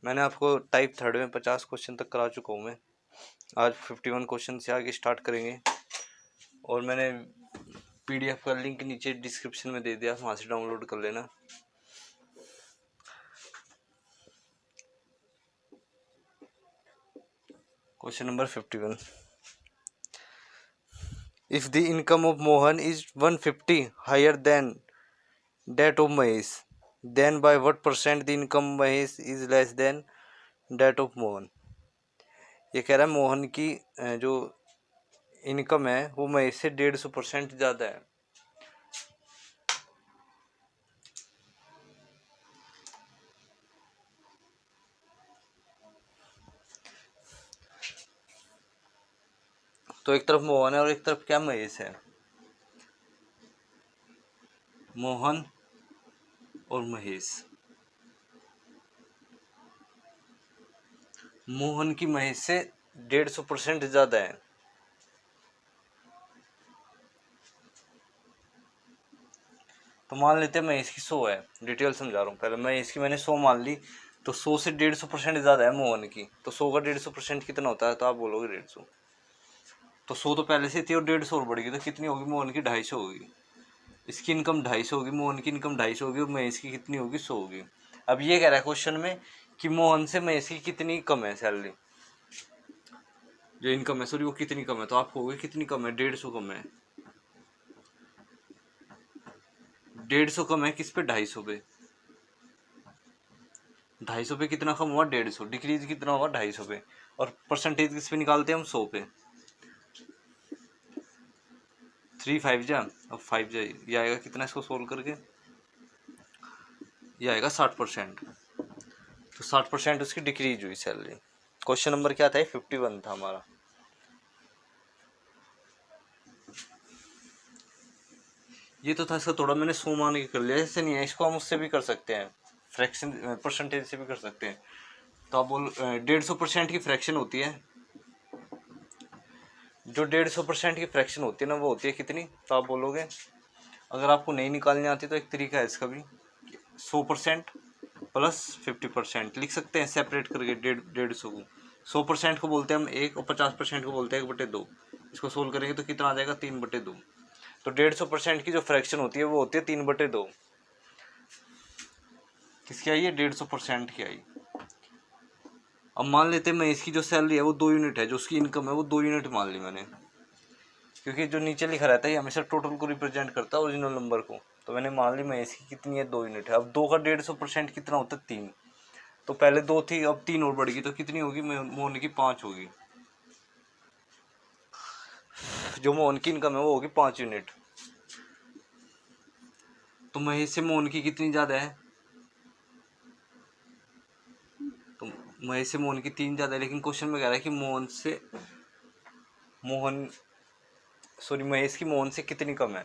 मैंने आपको type third में 50 क्वेश्चन तक करा चुका हूँ मैं। आज 51 क्वेश्चन से आगे स्टार्ट करेंगे। और मैंने पीडीएफ का लिंक नीचे डिस्क्रिप्शन में दे दिया, वहाँ से डाउनलोड कर लेना। Question number 51। If the income of Mohan is 150 higher than that of Mahesh, then by what percent the income Mahesh is less than that of Mohan. ये कह रहा है मोहन की जो इनकम है वो महेश से 150% ज़्यादा है। तो एक तरफ मोहन है और एक तरफ क्या महेश है। मोहन और महेश। मोहन की महेश से 150% ज़्यादा है। तो मान लेते हैं महेश की 100 है। डिटेल समझा रहा हूँ। पहले महेश की मैंने 100 मान ली, तो 100 से 150% ज़्यादा है मोहन की। तो 100 का 150% कितना होता है, तो आप बोलोगे 150। तो 100 तो पहले से थी और 150 और बढ़ेगी, तो कितनी होगी मोहन की 250 होगी। इसकी इनकम 250 होगी, मोहन की इनकम 250 होगी, और महेश की कितनी होगी 100 होगी। अब ये कह रहा है क्वेश्चन में कि मोहन से महेश की कितनी कम है सैलरी, जो इनकम है सॉरी वो कितनी कम है। तो आप कहोगे कितनी कम है, 150 कम है। 150 कम है किस पे, 250 पे। 250 पे कितना कम हुआ, 150। डिक्रीज कितना हुआ, 250 पे। और परसेंटेज किस पे निकालते हैं हम, 100 पे। 3 5 जा, अब 5 जा, ये आएगा कितना इसको सोल्व करके, ये आएगा 60%। तो 60% उसकी डिक्रीज हुई सैलरी। क्वेश्चन नंबर क्या था, 51 था हमारा। ये तो था, इसका थोड़ा मैंने 100 मान के कर लिया, ऐसे नहीं है, इसको हम उससे भी कर सकते हैं, फ्रैक्शन परसेंटेज से भी कर सकते हैं। तो आप बोल 150% की फ्रैक्शन होती है, जो 150% की फ्रैक्शन होती है ना वो होती है कितनी। तो आप बोलोगे, अगर आपको नहीं निकालनी आती तो एक तरीका है इसका भी, 100% प्लस 50% लिख सकते हैं सेपरेट करके। 150 को 100% को बोलते हैं हम 1 और 50% को बोलते हैं 1/2। इसको सोल्व करेंगे तो कितना आ जाएगा, 3/2। तो 150% की जो फ्रैक्शन होती है वो होती है 3/2। किसकी आई है, 150% की आई। अब मान लेते हैं मैं इसकी जो सैलरी है वो 2 यूनिट है, जो उसकी इनकम है वो 2 यूनिट मान ली मैंने, क्योंकि जो नीचे लिखा रहता है ये हमेशा टोटल को रिप्रेजेंट करता है, ओरिजिनल नंबर को। तो मैंने मान ली मैं इसकी कितनी है, 2 यूनिट है। अब 2 का 150% कितना होता है, 3। तो पहले 2 थी, अब 3 और बढ़ गई, तो कितनी होगी, मोहन की 5 होगी। जो मोहन की इनकम है वो होगी 5 यूनिट। तो महेश से मोहन की कितनी ज़्यादा है, तो महेश से मोहन की 3 ज़्यादा है। लेकिन क्वेश्चन में कह रहा है कि महेश की मोहन से कितनी कम है।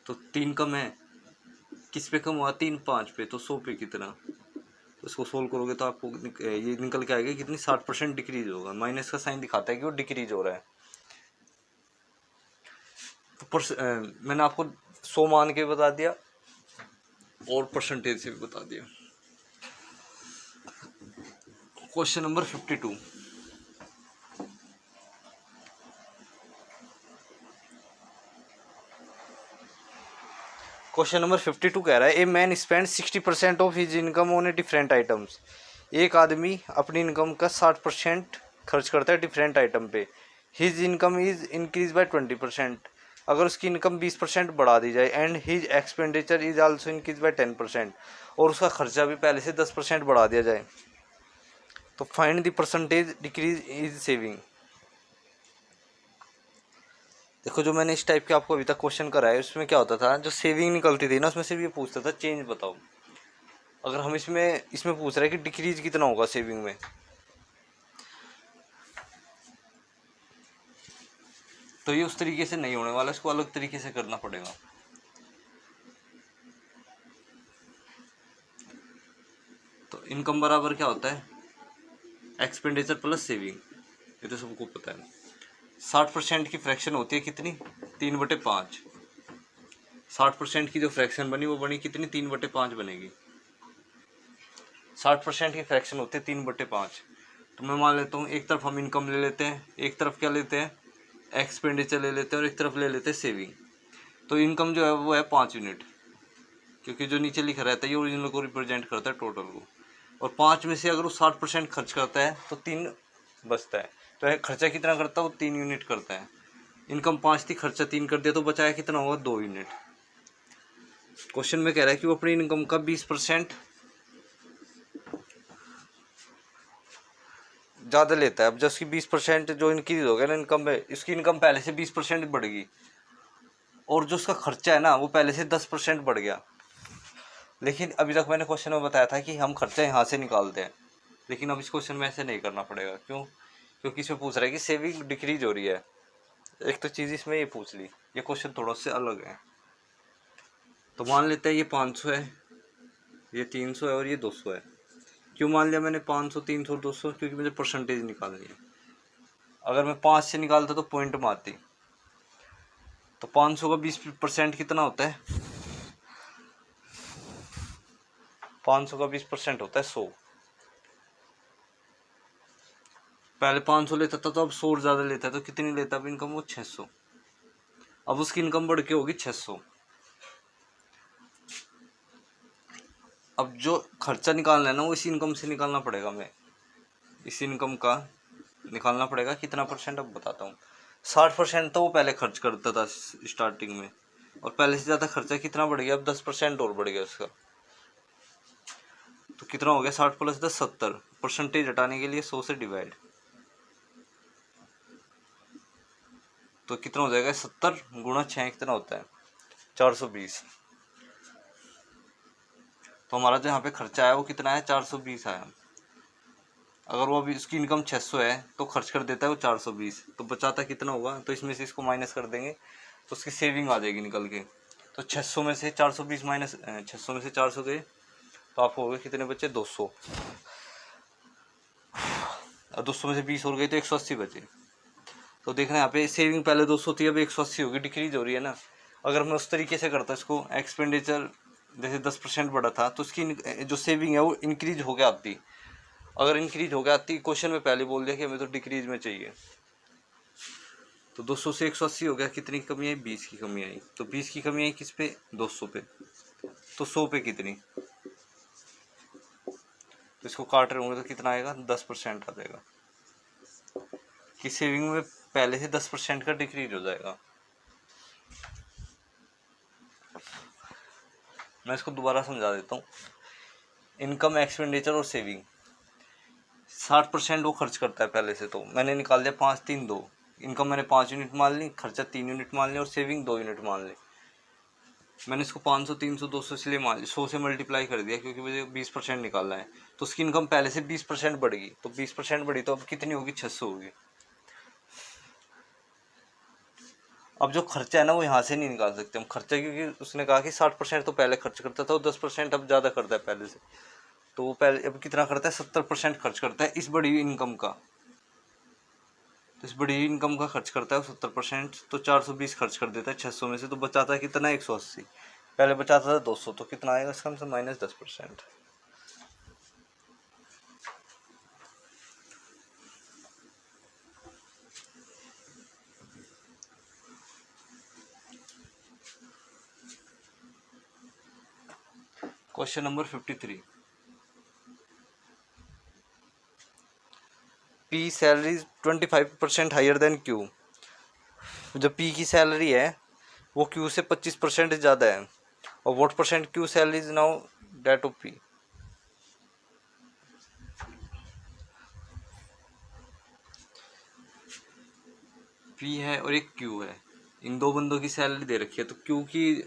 तो 3 कम है, किस पे कम हुआ, 3 5 पे, तो 100 पे कितना। तो इसको सोल्व करोगे तो आपको ये निकल के आएगा कितनी, 60% डिक्रीज होगा। माइनस का साइन दिखाता है कि वो डिक्रीज हो रहा है। तो मैंने आपको 100 मान के बता दिया और परसेंटेज से भी बता दिया। Question number 52। क्वेश्चन नंबर 52 कह रहा है, a man spend 60% of his income on a different items. एक आदमी अपनी इनकम का 60% खर्च करता है डिफरेंट आइटम पे। His income is increase by 20%। अगर उसकी इनकम 20% बढ़ा दी जाए, and his expenditure is also increase by 10%, और उसका खर्चा भी पहले से 10% बढ़ा दिया जाए, तो find the percentage decrease is saving. देखो, जो मैंने इस टाइप के आपको अभी तक क्वेश्चन कराया उसमें क्या होता था, जो सेविंग निकलती थी ना उसमें सिर्फ ये पूछता था चेंज बताओ। अगर हम इसमें पूछ रहे हैं कि डिक्रीज कितना होगा सेविंग में, तो ये उस तरीके से नहीं होने वाला, इसको अलग तरीके से करना पड़ेगा। तो इनकम बराबर क्या होता है, एक्सपेंडिचर प्लस सेविंग, ये तो सबको पता है। 60% की फ्रैक्शन होती है कितनी, 3/5। 60% की जो फ्रैक्शन बनी वो बनी कितनी, 3/5 बनेगी। 60% की फ्रैक्शन होती है 3/5। तो मैं मान लेता हूँ एक तरफ हम इनकम ले लेते हैं, एक तरफ क्या लेते हैं एक्सपेंडिचर ले लेते हैं, और एक तरफ ले लेते हैं सेविंग। तो इनकम जो है वो है 5 यूनिट, क्योंकि जो नीचे लिखा रहता है ये ओरिजिनल को रिप्रेजेंट करता है टोटल को। और 5 में से अगर वो 60% खर्च करता है तो 3 बचता है। तो खर्चा कितना करता है वो 3 यूनिट करता है। इनकम 5 थी, खर्चा 3 कर दिया, तो बचाया कितना होगा 2 यूनिट। क्वेश्चन में कह रहा है कि वो अपनी इनकम का 20% ज़्यादा लेता है। अब जब उसकी 20% जो इंक्रीज हो गया ना इनकम में, इसकी इनकम पहले से 20% बढ़ेगी, और जो उसका खर्चा है ना वो पहले से 10% बढ़ गया। लेकिन अभी तक मैंने क्वेश्चन में बताया था कि हम खर्चा यहाँ से निकालते हैं, लेकिन अब इस क्वेश्चन में ऐसे नहीं करना पड़ेगा। क्यों? क्योंकि इसमें पूछ रहा है कि सेविंग डिक्रीज हो रही है। एक तो चीज़ इसमें ये पूछ ली, ये क्वेश्चन थोड़ा से अलग है। तो मान लेते हैं ये 500 है, ये 300 है और ये 200 है। क्यों मान लिया मैंने 500, 300, 200? क्योंकि मुझे परसेंटेज निकालनी है। अगर मैं 5 से निकालता तो पॉइंट में आती। तो 500 का 20% कितना होता है? 500 का 20% होता है 100। पहले 500 लेता था तो अब 100 ज़्यादा लेता है, तो कितनी लेता है अब इनकम वो 600। अब उसकी इनकम बढ़ के होगी 600। अब जो खर्चा निकालना है ना वो इसी इनकम से निकालना पड़ेगा। मैं इसी इनकम का निकालना पड़ेगा कितना परसेंट, अब बताता हूँ। 60% तो वो पहले खर्च करता था स्टार्टिंग में, और पहले से ज़्यादा खर्चा कितना बढ़ गया, अब 10% और बढ़ गया उसका। तो कितना हो गया 60 + 10 70। परसेंटेज हटाने के लिए 100 से डिवाइड, तो कितना हो जाएगा 70 × 6 कितना होता है 420। तो हमारा जो यहाँ पे खर्चा है वो कितना है 420 आया। अगर वो अभी उसकी इनकम 600 है तो खर्च कर देता है वो 420, तो बचाता कितना होगा? तो इसमें से इसको माइनस कर देंगे तो उसकी सेविंग आ जाएगी निकल के। तो 600 में से 420 माइनस 600 में से 400 गए तो आपको हो गए कितने बचे 200, और 200 में से 20 और गए तो 180 बचे। तो देखना यहाँ पे सेविंग पहले 200 थी, अब 180 होगी, डिक्रीज हो रही है ना। अगर मैं उस तरीके से करता इसको, एक्सपेंडिचर जैसे 10% बढ़ा था तो उसकी जो सेविंग है वो इंक्रीज हो गया आती। अगर इंक्रीज हो गया आती, क्वेश्चन में पहले बोल दिया कि हमें तो डिक्रीज में चाहिए। तो 200 से 180 हो गया, कितनी कमी आई 20 की कमी आई। तो 20 की कमी आई किस पे 200 पे, तो 100 पे कितनी, तो इसको काट रहे होंगे तो कितना आएगा 10% आ जाएगा कि सेविंग में पहले से 10% का डिक्रीज हो जाएगा। मैं इसको दोबारा समझा देता हूँ। इनकम, एक्सपेंडिचर और सेविंग, 60% वो खर्च करता है पहले से। तो मैंने निकाल दिया 5 3 2, इनकम मैंने 5 यूनिट मान ली, खर्चा 3 यूनिट मान लिया, और सेविंग 2 यूनिट मान ली। मैंने इसको 500 300 200 इसलिए मान लिया, 100 से मल्टीप्लाई कर दिया क्योंकि मुझे 20% निकालना है। तो उसकी इनकम पहले से 20% बढ़ेगी, तो 20% बढ़ी तो अब कितनी होगी 600 होगी। अब जो खर्चा है ना वो यहाँ से नहीं निकाल सकते हम खर्चा, क्योंकि उसने कहा कि 60% तो पहले खर्च करता था और 10% अब ज़्यादा करता है पहले से। तो वो पहले अब कितना करता है 70% खर्च करता है इस बड़ी इनकम का। तो इस बड़ी इनकम का खर्च करता है 70%, तो 420 खर्च कर देता है 600 में से, तो बचाता है कितना 180। पहले बचाता था 200, तो कितना आएगा इसका हमसे -10%। Question number 53। P salary 25% higher than Q. जो पी की सैलरी है वो क्यू से 25% ज़्यादा है, और what percent Q salary is now that of P. P है और एक क्यू है, इन दो बंदों की सैलरी दे रखी है। तो क्यू की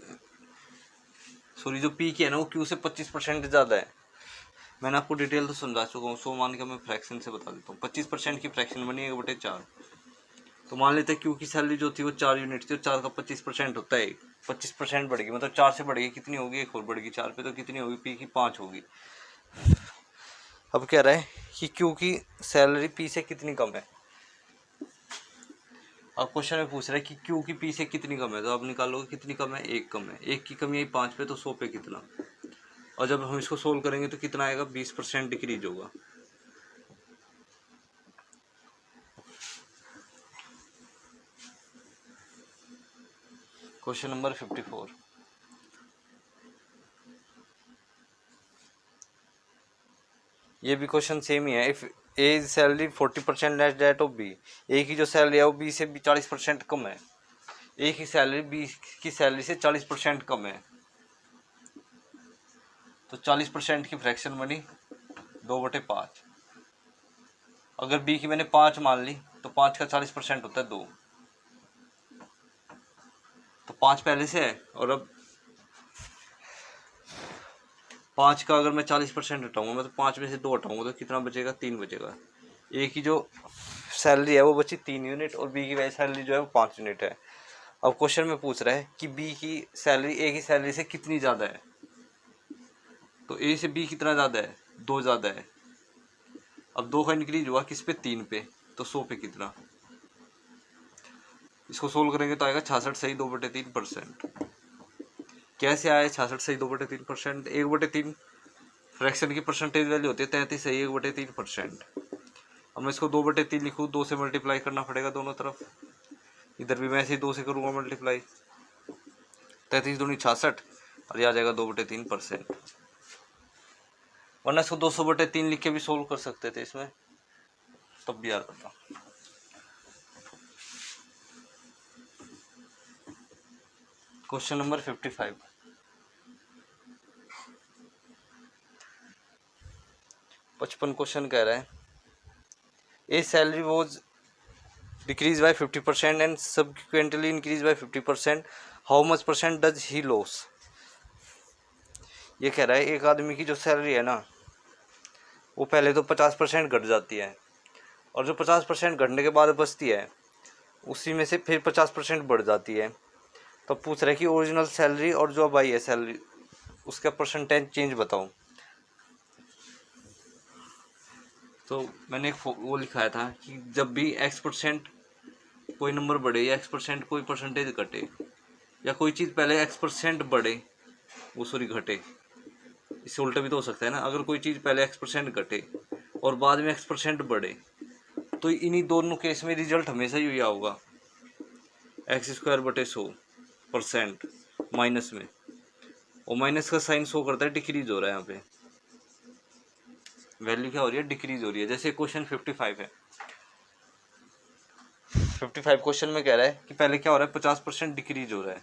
सॉरी जो पी की है ना वो क्यू से 25% ज़्यादा है। मैंने आपको डिटेल तो समझा चुका हूँ, 100 मान के मैं फ्रैक्शन से बता देता हूँ। 25% की फ्रैक्शन बनी 1/4। तो मान लेते हैं क्यू की सैलरी जो थी वो 4 यूनिट थी, और 4 का 25% होता है 25% बढ़ेगी, मतलब 4 से बढ़ेगी कितनी होगी, एक और बढ़ेगी 4 पे, तो कितनी होगी पी की 5 होगी। अब कह रहा है कि क्यू की सैलरी पी से कितनी कम है। अब क्वेश्चन में पूछ रहा है कि क्यू की पी से कितनी कम है, तो आप निकालोगे कितनी कम है, एक कम है। एक की कमी आई 5 पे, तो 100 पे कितना, और जब हम इसको सोल्व करेंगे तो कितना आएगा, 20% डिक्रीज होगा। क्वेश्चन नंबर 54, ये भी क्वेश्चन सेम ही है। If A is salary 40% less that of B, A की जो सैलरी है वो बी से 40% कम है। ए की सैलरी बी की सैलरी से 40% कम है, तो 40% की फ्रैक्शन बनी 2/5। अगर बी की मैंने 5 मान ली तो 5 का 40% होता है 2, तो 5 पहले से है, और अब 5 का अगर मैं 40% हटाऊंगा, मैं तो 5 में से 2 हटाऊंगा तो कितना बचेगा, 3 बचेगा। ए की जो सैलरी है वो बची 3 यूनिट और बी की वही सैलरी जो है वो 5 यूनिट है। अब क्वेश्चन में पूछ रहा है कि बी की सैलरी ए की सैलरी से कितनी ज़्यादा है, तो ए से बी कितना ज़्यादा है, 2 ज़्यादा है। अब 2 का इंक्रीज हुआ किस पे, 3 पे, तो 100 पे कितना। इसको सोल्व करेंगे तो आएगा 66 सही 2/3%। कैसे आया 66 सही 2/3%, 1/3 फ्रैक्शन की परसेंटेज वैल्यू होती है 33 सही 1/3%। अब मैं इसको 2/3 लिखूँ, 2 से मल्टीप्लाई करना पड़ेगा दोनों तरफ, इधर भी मैं ऐसे ही 2 से करूँगा मल्टीप्लाई, 33 दूनी 66 और ये आ जाएगा 2/3%। वरना इसको 200/3 लिख के भी सोल्व कर सकते थे इसमें, तब भी याद करता। क्वेश्चन नंबर 55, 55 क्वेश्चन कह रहा है A salary was decrease by 50% and subsequently increase by 50%, how much percent does he loss. ये कह रहा है एक आदमी की जो सैलरी है ना वो पहले तो 50% घट जाती है, और जो 50% घटने के बाद बचती है उसी में से फिर 50% बढ़ जाती है। तो पूछ रहा है कि ओरिजिनल सैलरी और जो अब आई है सैलरी उसका परसेंटेज चेंज बताओ। तो मैंने एक वो लिखाया था कि जब भी x% कोई नंबर बढ़े या x% कोई परसेंटेज घटे, या कोई चीज़ पहले x% बढ़े वो सॉरी घटे, इससे उल्टा भी तो हो सकता है ना, अगर कोई चीज़ पहले x% घटे और बाद में x% बढ़े तो इन्हीं दोनों केस में रिजल्ट हमेशा ही हुआ होगा, x²/100% माइनस में, और माइनस का साइन शो करता है डिक्रीज हो रहा है, यहाँ पे वैल्यू क्या हो रही है, डिक्रीज हो रही है। जैसे क्वेश्चन 55 है, 55 क्वेश्चन में कह रहा है कि पहले क्या हो रहा है, 50% डिक्रीज हो रहा है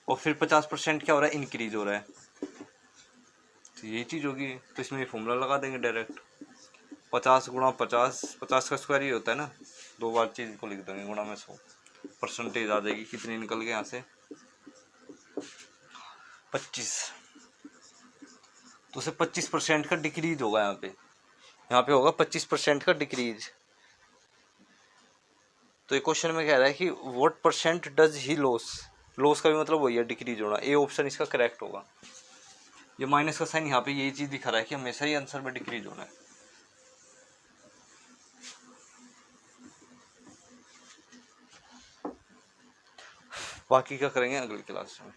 और फिर 50% क्या हो रहा है, इंक्रीज हो रहा है, तो ये चीज़ होगी। तो इसमें फॉर्मूला लगा देंगे डायरेक्ट, 50 × 50, 50 का स्क्वायर ही होता है ना, 2 बार चीज़ को लिख देंगे गुणा में 100, परसेंटेज आ जाएगी कितनी निकल के यहाँ से, 25। तो उसे 25% का डिक्रीज होगा यहाँ पे होगा 25% का डिक्रीज। तो ये क्वेश्चन में कह रहा है कि what percent does he loss, loss का भी मतलब वही है डिक्रीज होना, ए ऑप्शन इसका करेक्ट होगा। ये माइनस का साइन यहाँ पे यही चीज़ दिखा रहा है कि हमेशा ही आंसर में डिक्रीज होना है। बाकी का करेंगे अगली क्लास में।